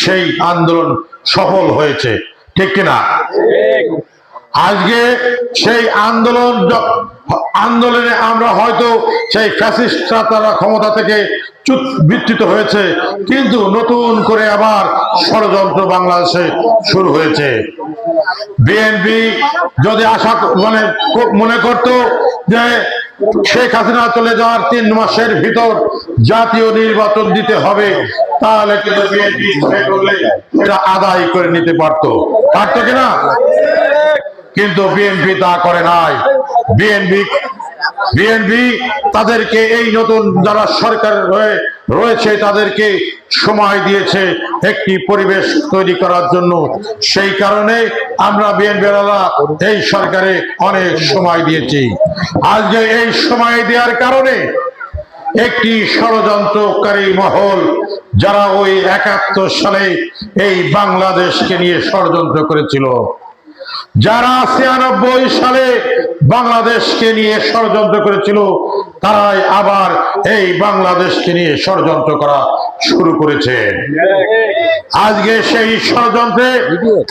সেই আন্দোলন সফল হয়েছে, ঠিক কিনা? আজকে সেই আন্দোলনে আমরা হয়তো সেই ফ্যাসিস্টরা তারা ক্ষমতা থেকে বিচ্যুত হয়েছে, কিন্তু নতুন করে আবার ষড়যন্ত্র বাংলাদেশে শুরু হয়েছে। বিএনপি যদি মনে করত যে শেখ হাসিনা চলে যাওয়ার 3 মাসের ভিতর জাতীয় নির্বাচন দিতে হবে, তাহলে কিন্তু বিএনপি এটা আদায় করে নিতে পারতো কিনা? কিন্তু বিএনপি তা করে নাই। বিএনপি তাদেরকে এই নতুন যারা সরকার রয়েছে তাদেরকে সময় দিয়েছে একটি পরিবেশ তৈরি করার জন্য। সেই কারণে আমরা বিএনপিরা এই সরকারে অনেক সময় দিয়েছি। আজকে এই সময় দেওয়ার কারণে একটি ষড়যন্ত্রকারী মহল যারা ওই 71 সালে এই বাংলাদেশকে নিয়ে ষড়যন্ত্র করেছিল, যারা 96 সালে বাংলাদেশকে নিয়ে ষড়যন্ত্র করেছিল, তারাই আবার এই বাংলাদেশকে নিয়ে ষড়যন্ত্র করা শুরু করেছে। আজকে সেই ষড়যন্ত্রে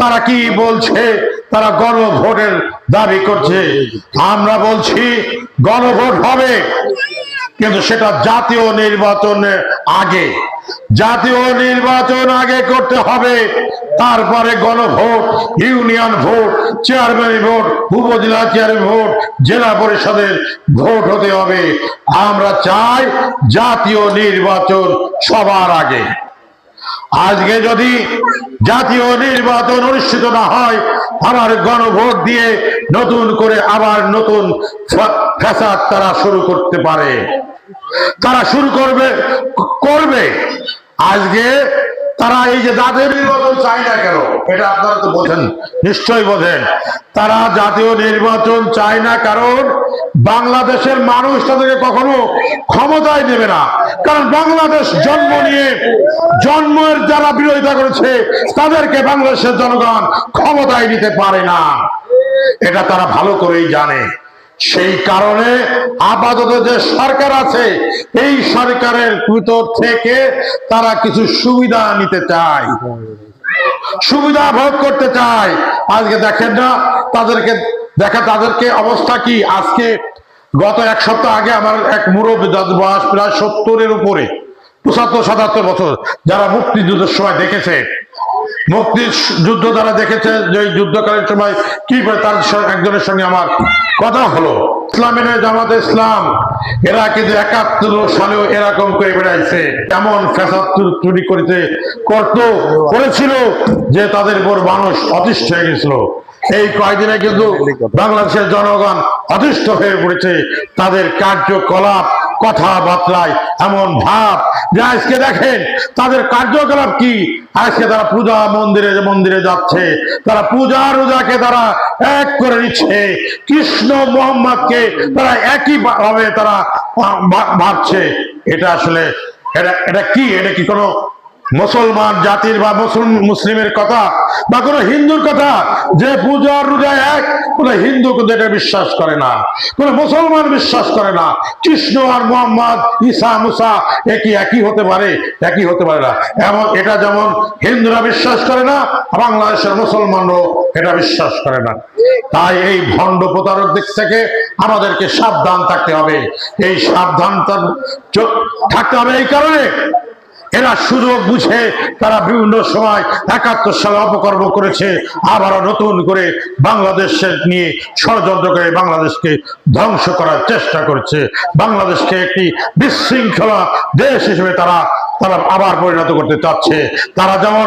তারা কি বলছে? তারা গণভোটের দাবি করছে। আমরা বলছি গণভোট হবে, কিন্তু সেটা জাতীয় নির্বাচনের আগে। জাতীয় নির্বাচন আগে করতে হবে, তারপরে গণভোট, ইউনিয়ন ভোট, চেয়ারম্যান ভোট, উপজেলা চেয়ারম্যান ভোট, জেলা পরিষদের ভোট হতে হবে। আমরা চাই জাতীয় নির্বাচন সবার আগে। আজকে যদি জাতীয় নির্বাচন অনুষ্ঠিত না হয়, আবার গণভোট দিয়ে নতুন করে আবার নতুন ফ্যাসাদ তারা শুরু করতে পারে, তারা শুরু করবে। আজকে তারা এই যে জাতীয় নির্বাচন চায় না কেন, এটা আপনারা তো বোঝেন, নিশ্চয়ই বোঝেন। তারা জাতীয় নির্বাচন চায় না কারণ বাংলাদেশের মানুষ তাদেরকে কখনো ক্ষমতায় নেবে না। কারণ বাংলাদেশ জন্মের যারা বিরোধিতা করেছে তাদেরকে বাংলাদেশের জনগণ ক্ষমতায় নিতে পারে না, এটা তারা ভালো করেই জানে। সেই কারণে আপাতত যে সরকার আছে, এই সরকারের ভিতর থেকে তারা কিছু সুবিধা নিতে চায়, সুবিধা ভোগ করতে চায়। আজকে দেখেন না তাদেরকে অবস্থা কি। আজকে গত 1 সপ্তাহ আগে আমার এক মুরব্বী, বয়স প্রায় 70-এর উপরে, 75-77 বছর, যারা মুক্তিযুদ্ধের সময় দেখেছে, মুক্তিযুদ্ধ যারা দেখেছে, যে যুদ্ধকালীন সময় কি করে, তার একজনের সঙ্গে আমার কথা হলো। ইসলামের জামাতে ইসলাম এরা কিন্তু 71 সালেও এরকম করে বেড়াইছে, এমন ফ্যাসাদ চুরি করেছিল যে তাদের উপর মানুষ অতিষ্ঠ হয়ে গেছিল। এই কয়েকদিনে কিন্তু বাংলাদেশের জনগণ অতিষ্ঠ হয়ে পড়েছে। তাদের কার্যকলাপ, কথাবার্তায় এমন ভাব যে আজকে দেখেন তাদের কার্যকলাপ কি। আজকে তারা পূজা মন্দিরে যাচ্ছে, তারা পূজা রোজাকে তারা এক করে নিচ্ছে, কৃষ্ণ মোহাম্মদকে তারা একই ভাবে তারা ভাবছে। এটা আসলে এটা কি কোনো মুসলমান জাতির বা মুসলিমের কথা বা কোনো হিন্দুর কথা যে পূজা রোজা এক? কোন হিন্দু কিন্তু এটা বিশ্বাস করে না, কোন মুসলমান বিশ্বাস করে না। কৃষ্ণ আর মোহাম্মদ, ঈসা মুসা একই হতে পারে? একই হতে পারে না। এটা যেমন হিন্দুরা বিশ্বাস করে না, বাংলাদেশের মুসলমানরাও এটা বিশ্বাস করে না। তাই এই ভণ্ড প্রতারক দিক থেকে আমাদেরকে সাবধান থাকতে হবে। এই সাবধানতা থাকতে হবে এই কারণে এরা সুযোগ বুঝে তারা বিভিন্ন সময় 71 সালে অপকর্ম করেছে, আবারও নতুন করে বাংলাদেশের নিয়ে ষড়যন্ত্র করে বাংলাদেশকে ধ্বংস করার চেষ্টা করছে। বাংলাদেশকে একটি বিশৃঙ্খলা দেশ হিসেবে তারা আবার পরিণত করতে চাচ্ছে। তারা যেমন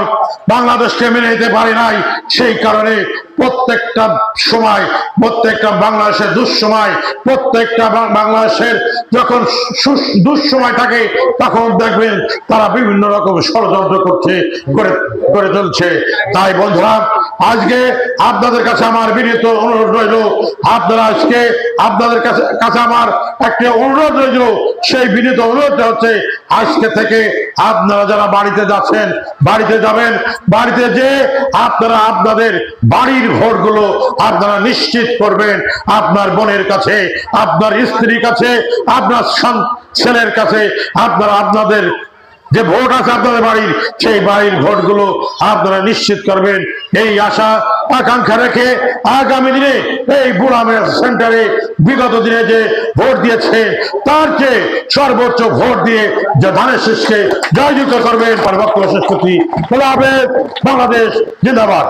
বাংলাদেশকে মেনে নিতে পারে নাই, সেই কারণে প্রত্যেকটা সময়, প্রত্যেকটা বাংলাদেশের দুঃসময়, প্রত্যেকটা বাংলাদেশের যখন দুঃসময় থাকে তখন দেখবেন তারা বিভিন্ন রকম ষড়যন্ত্র করে চলছে। তাই বন্ধুরা, আজকে আপনাদের কাছে আমার বিনীত অনুরোধ রইল, আপনাদের কাছে আমার একটা অনুরোধ রইল। সেই বিনীত অনুরোধটা হচ্ছে, আজকে থেকে আপনারা যারা বাড়িতে যাচ্ছেন, বাড়িতে যাবেন, বাড়িতে যে আপনারা আপনাদের বাড়ির ভোটগুলো আপনারা নিশ্চিত করবেন। আপনার বোনের কাছে, আপনার স্ত্রীর কাছে, আপনার ছেলের কাছে আপনারা আপনাদের যে ভোট আছে আপনাদের বাড়ির, সেই বাড়ির ভোটগুলো আপনারা নিশ্চিত করবেন। এই আশা আকাঙ্ক্ষা রেখে আগামী দিনে এই বুড়ামের সেন্টারে বিগত দিনে যে ভোট দিয়েছে তার চেয়ে সর্বোচ্চ ভোট দিয়ে যে ধানের শীষকে জয়যুক্ত করবেন। পরবর্তী শেষ করছি, বাংলাদেশ জিন্দাবাদ।